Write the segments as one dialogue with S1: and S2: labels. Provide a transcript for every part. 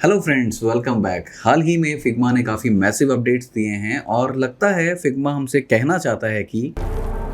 S1: Hello friends, welcome back. हाल ही में फिग्मा ने काफ़ी मैसिव अपडेट्स दिए हैं और लगता है फिग्मा हमसे कहना चाहता है कि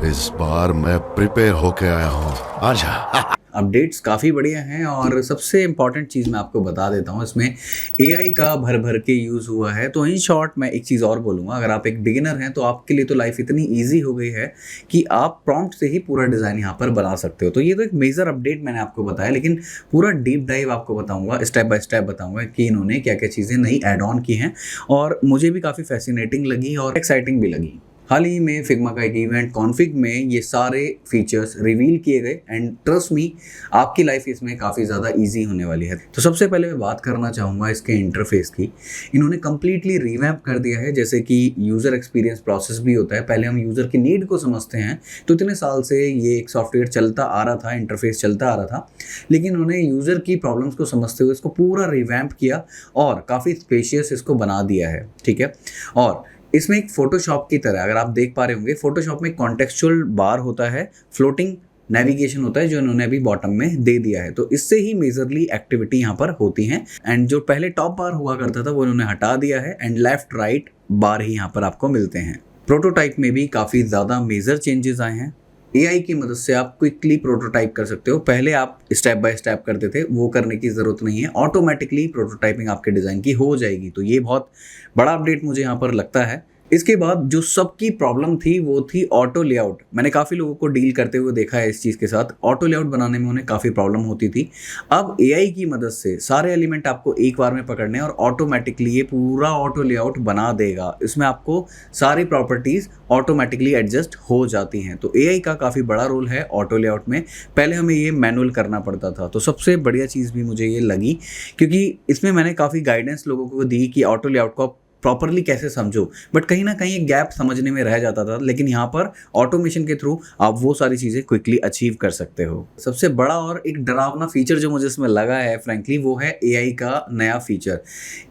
S2: इस बार मैं प्रिपेयर होके आया हूँ, आजा।
S1: अपडेट्स काफ़ी बढ़िया हैं और सबसे इम्पॉर्टेंट चीज़ मैं आपको बता देता हूँ, इसमें एआई का भर भर के यूज़ हुआ है। तो इन शॉर्ट मैं एक चीज़ और बोलूँगा, अगर आप एक बिगिनर हैं तो आपके लिए तो लाइफ इतनी ईजी हो गई है कि आप प्रॉम्प्ट से ही पूरा डिज़ाइन यहाँ पर बना सकते हो। तो ये तो एक मेजर अपडेट मैंने आपको बताया, लेकिन पूरा डीप डाइव आपको बताऊँगा, स्टेप बाय स्टेप बताऊँगा कि इन्होंने क्या क्या चीज़ें नई ऐड ऑन की हैं और मुझे भी काफ़ी फैसिनेटिंग लगी और एक्साइटिंग भी लगी। हाल ही में फिग्मा का एक इवेंट कॉन्फिग में ये सारे फीचर्स रिवील किए गए एंड ट्रस्ट मी, आपकी लाइफ इसमें काफ़ी ज़्यादा इजी होने वाली है। तो सबसे पहले मैं बात करना चाहूँगा इसके इंटरफेस की। इन्होंने कम्प्लीटली रिवैम्प कर दिया है, जैसे कि यूज़र एक्सपीरियंस प्रोसेस भी होता है। पहले हम यूज़र की नीड को समझते हैं, तो इतने साल से ये एक सॉफ्टवेयर चलता आ रहा था, इंटरफेस चलता आ रहा था, लेकिन उन्होंने यूज़र की प्रॉब्लम्स को समझते हुए इसको पूरा रिवैम्प किया और काफ़ी स्पेशियस इसको बना दिया है। ठीक है, और इसमें एक फोटोशॉप की तरह, अगर आप देख पा रहे होंगे, फोटोशॉप में कॉन्टेक्चुअल बार होता है, फ्लोटिंग नेविगेशन होता है जो इन्होंने अभी बॉटम में दे दिया है। तो इससे ही मेजरली एक्टिविटी यहाँ पर होती है एंड जो पहले टॉप बार हुआ करता था वो इन्होंने हटा दिया है एंड लेफ्ट राइट बार ही यहाँ पर आपको मिलते हैं। प्रोटोटाइप में भी काफ़ी ज़्यादा मेजर चेंजेस आए हैं। एआई की मदद से आप क्विकली प्रोटोटाइप कर सकते हो। पहले आप स्टेप बाय स्टेप करते थे, वो करने की ज़रूरत नहीं है, ऑटोमेटिकली प्रोटोटाइपिंग आपके डिज़ाइन की हो जाएगी। तो ये बहुत बड़ा अपडेट मुझे यहाँ पर लगता है। इसके बाद जो सबकी प्रॉब्लम थी वो थी ऑटो लेआउट। मैंने काफ़ी लोगों को डील करते हुए देखा है इस चीज़ के साथ। ऑटो लेआउट बनाने में उन्हें काफ़ी प्रॉब्लम होती थी। अब एआई की मदद से सारे एलिमेंट आपको एक बार में पकड़ने और ऑटोमेटिकली ये पूरा ऑटो लेआउट बना देगा। इसमें आपको सारी प्रॉपर्टीज़ ऑटोमेटिकली एडजस्ट हो जाती हैं। तो एआई का काफ़ी बड़ा रोल है ऑटो लेआउट में। पहले हमें ये मैनुअल करना पड़ता था, तो सबसे बढ़िया चीज़ भी मुझे ये लगी, क्योंकि इसमें मैंने काफ़ी गाइडेंस लोगों को दी कि ऑटो लेआउट को प्रॉपरली कैसे समझो, बट कहीं ना कहीं एक गैप समझने में रह जाता था। लेकिन यहाँ पर ऑटोमेशन के थ्रू आप वो सारी चीज़ें क्विकली अचीव कर सकते हो। सबसे बड़ा और एक डरावना फीचर जो मुझे इसमें लगा है फ्रैंकली, वो है एआई का नया फीचर।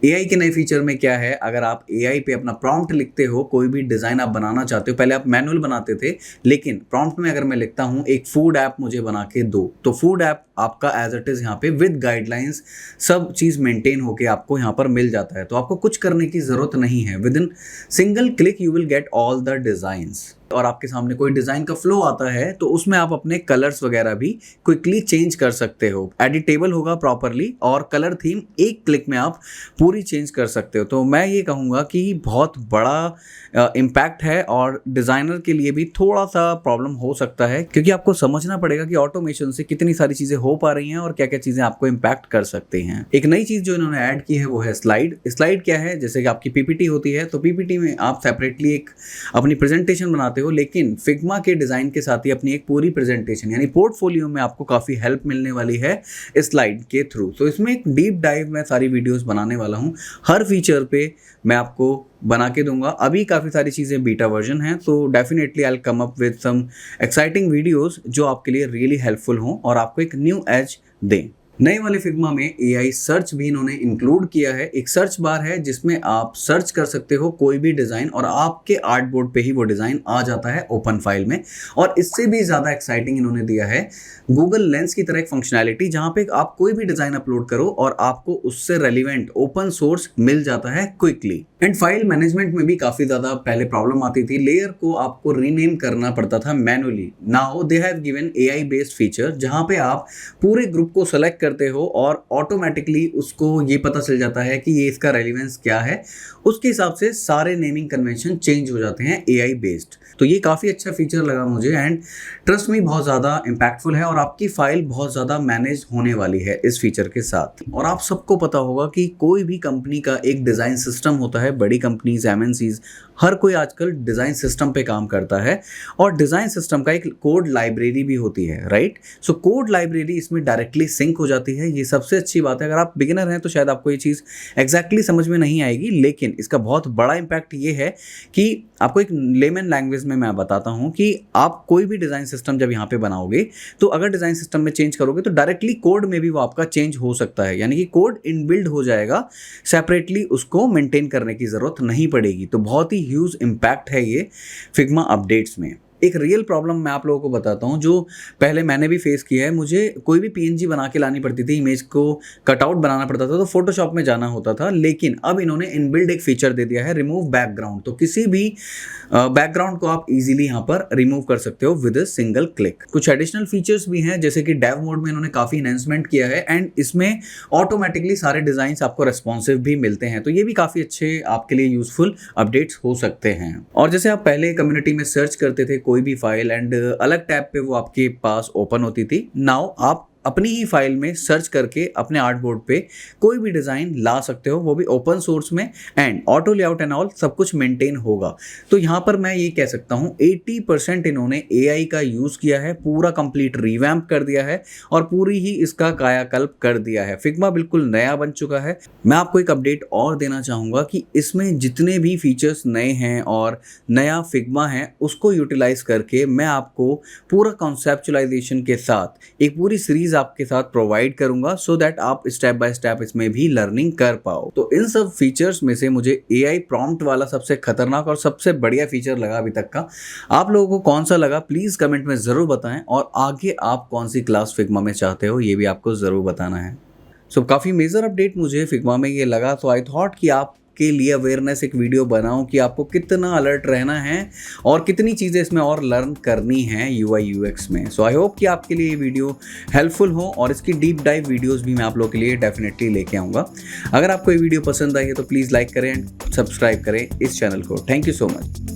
S1: एआई के नए फीचर में क्या है, अगर आप एआई पे अपना प्रॉम्प्ट लिखते हो, कोई भी डिज़ाइन आप बनाना चाहते हो, पहले आप मैनुअल बनाते थे, लेकिन प्रॉम्प्ट में अगर मैं लिखता हूँ एक फूड ऐप मुझे बना के दो, तो फूड ऐप आपका एज इट इज़ यहाँ पे विद गाइडलाइंस सब चीज़ मेंटेन होके आपको यहाँ पर मिल जाता है। तो आपको कुछ करने की ज़रूरत नहीं है। With in single click you will get all the designs. और आपके सामने कोई डिज़ाइन का फ्लो आता है तो उसमें आप अपने कलर्स वगैरह भी क्विकली चेंज कर सकते हो। एडिटेबल होगा प्रॉपरली और कलर थीम एक क्लिक में आप पूरी चेंज कर सकते हो। तो मैं ये कहूँगा कि बहुत बड़ा इम्पैक्ट है और डिज़ाइनर के लिए भी थोड़ा सा प्रॉब्लम हो सकता है, क्योंकि आपको समझना पड़ेगा कि ऑटोमेशन से कितनी सारी चीज़ें हो पा रही हैं और क्या क्या चीज़ें आपको इम्पैक्ट कर सकते हैं। एक नई चीज़ जो इन्होंने ऐड की है वो है स्लाइड। स्लाइड क्या है, जैसे कि आपकी पीपीटी होती है, तो पीपीटी में आप सेपरेटली एक अपनी प्रेजेंटेशन बनाते हो, लेकिन फिग्मा के डिज़ाइन के साथ ही अपनी एक पूरी प्रेजेंटेशन यानी पोर्टफोलियो में आपको काफ़ी हेल्प मिलने वाली है स्लाइड के थ्रू। तो इसमें एक डीप डाइव मैं सारी वीडियोस बनाने वाला हूँ, हर फीचर पे मैं आपको बना के दूंगा। अभी काफ़ी सारी चीज़ें बीटा वर्जन हैं, तो definitely I will come up with some exciting videos जो आपके लिए रियली हेल्पफुल हों और आपको एक न्यू एज दें। नए वाले फिग्मा में एआई सर्च भी इन्होंने इंक्लूड किया है। एक सर्च बार है जिसमें आप सर्च कर सकते हो कोई भी डिज़ाइन और आपके आर्ट बोर्ड पे ही वो डिज़ाइन आ जाता है ओपन फाइल में। और इससे भी ज़्यादा एक्साइटिंग इन्होंने दिया है गूगल लेंस की तरह एक फंक्शनैलिटी, जहाँ पे आप कोई भी डिज़ाइन अपलोड करो और आपको उससे रेलिवेंट ओपन सोर्स मिल जाता है क्विकली। एंड फाइल मैनेजमेंट में भी काफ़ी ज़्यादा पहले प्रॉब्लम आती थी, लेयर को आपको रीनेम करना पड़ता था manually. Now they have given AI based feature, जहाँ पे आप पूरे ग्रुप को सेलेक्ट करते हो और ऑटोमेटिकली उसको ये पता चल जाता है कि ये इसका रेलिवेंस क्या है, उसके हिसाब से सारे नेमिंग कन्वेंशन चेंज हो जाते हैं एआई बेस्ड। तो ये काफ़ी अच्छा फीचर लगा मुझे एंड ट्रस्ट में बहुत ज़्यादा इम्पैक्टफुल है और आपकी फाइल बहुत ज़्यादा मैनेज होने वाली है इस फीचर के साथ। और आप सबको पता होगा कि कोई भी कंपनी का एक डिज़ाइन सिस्टम होता है। बड़ी कंपनीज, एमएनसीज, हर कोई आजकल डिज़ाइन सिस्टम पे काम करता है और डिज़ाइन सिस्टम का एक कोड लाइब्रेरी भी होती है, राइट। सो कोड लाइब्रेरी इसमें डायरेक्टली सिंक हो जाती है। ये सबसे अच्छी बात है। अगर आप बिगिनर हैं तो शायद आपको ये चीज़ एग्जैक्टली समझ में नहीं आएगी, लेकिन इसका बहुत बड़ा इम्पैक्ट ये है कि आपको एक लेमन लैंग्वेज में मैं बताता हूँ कि आप कोई भी डिज़ाइन सिस्टम जब यहाँ पे बनाओगे, तो अगर डिज़ाइन सिस्टम में चेंज करोगे तो डायरेक्टली कोड में भी वो आपका चेंज हो सकता है, यानी कि कोड इनबिल्ड हो जाएगा, सेपरेटली उसको मेंटेन करने की ज़रूरत नहीं पड़ेगी। तो बहुत ही ह्यूज इम्पैक्ट है ये फिग्मा अपडेट्स में। एक रियल प्रॉब्लम मैं आप लोगों को बताता हूँ, जो पहले मैंने भी फेस किया है। मुझे कोई भी पीएनजी बना के लानी पड़ती थी, इमेज को कटआउट बनाना पड़ता था, तो फोटोशॉप में जाना होता था। लेकिन अब इन्होंने इनबिल्ड एक फीचर दे दिया है, रिमूव बैकग्राउंड। तो किसी भी बैकग्राउंड को आप इजीली यहाँ पर रिमूव कर सकते हो विद अ सिंगल क्लिक। कुछ एडिशनल फीचर्स भी हैं, जैसे कि डेव मोड में इन्होंने काफ़ी एनहेंसमेंट किया है एंड इसमें ऑटोमेटिकली सारे डिज़ाइंस आपको रेस्पॉन्सिव भी मिलते हैं। तो ये भी काफ़ी अच्छे आपके लिए यूजफुल अपडेट्स हो सकते हैं। और जैसे आप पहले कम्युनिटी में सर्च करते थे कोई भी फाइल एंड अलग टैब पे वो आपके पास ओपन होती थी, नाउ आप अपनी ही फाइल में सर्च करके अपने आर्टबोर्ड पे कोई भी डिज़ाइन ला सकते हो, वो भी ओपन सोर्स में, and auto layout and all सब कुछ मेंटेन होगा। तो यहाँ पर मैं ये कह सकता हूँ 80% इन्होंने AI का यूज़ किया है, पूरा कंप्लीट रिवैम्प कर दिया है और पूरी ही इसका कायाकल्प कर दिया है। फिग्मा बिल्कुल नया बन चुका है। मैं आपको एक अपडेट और देना चाहूँगा कि इसमें जितने भी फीचर्स नए हैं और नया फिग्मा है, उसको यूटिलाइज करके मैं आपको पूरा कॉन्सेप्चुलाइजेशन के साथ एक पूरी सीरीज आपके साथ प्रोवाइड करूंगा, सो दैट आप स्टेप बाय स्टेप इसमें भी लर्निंग कर पाओ। तो इन सब फीचर्स में से मुझे AI प्रॉम्प्ट वाला सबसे खतरनाक और सबसे बढ़िया फीचर लगा अभी तक का। आप लोगों को कौन सा लगा प्लीज कमेंट में जरूर बताएं, और आगे आप कौन सी क्लास फिग्मा में चाहते हो ये भी आपको जरूर बताना है। सो काफ़ी मेजर अपडेट मुझे फिग्मा में ये लगा, तो आई थॉट कि आपके लिए अवेयरनेस एक वीडियो बनाऊं कि आपको कितना अलर्ट रहना है और कितनी चीज़ें इसमें और लर्न करनी है UI UX में। सो आई होप कि आपके लिए ये वीडियो हेल्पफुल हो, और इसकी डीप डाइव वीडियोस भी मैं आप लोगों के लिए डेफिनेटली लेके आऊँगा। अगर आपको ये वीडियो पसंद आई है तो प्लीज़ लाइक करें एंड सब्सक्राइब करें इस चैनल को। Thank you so much.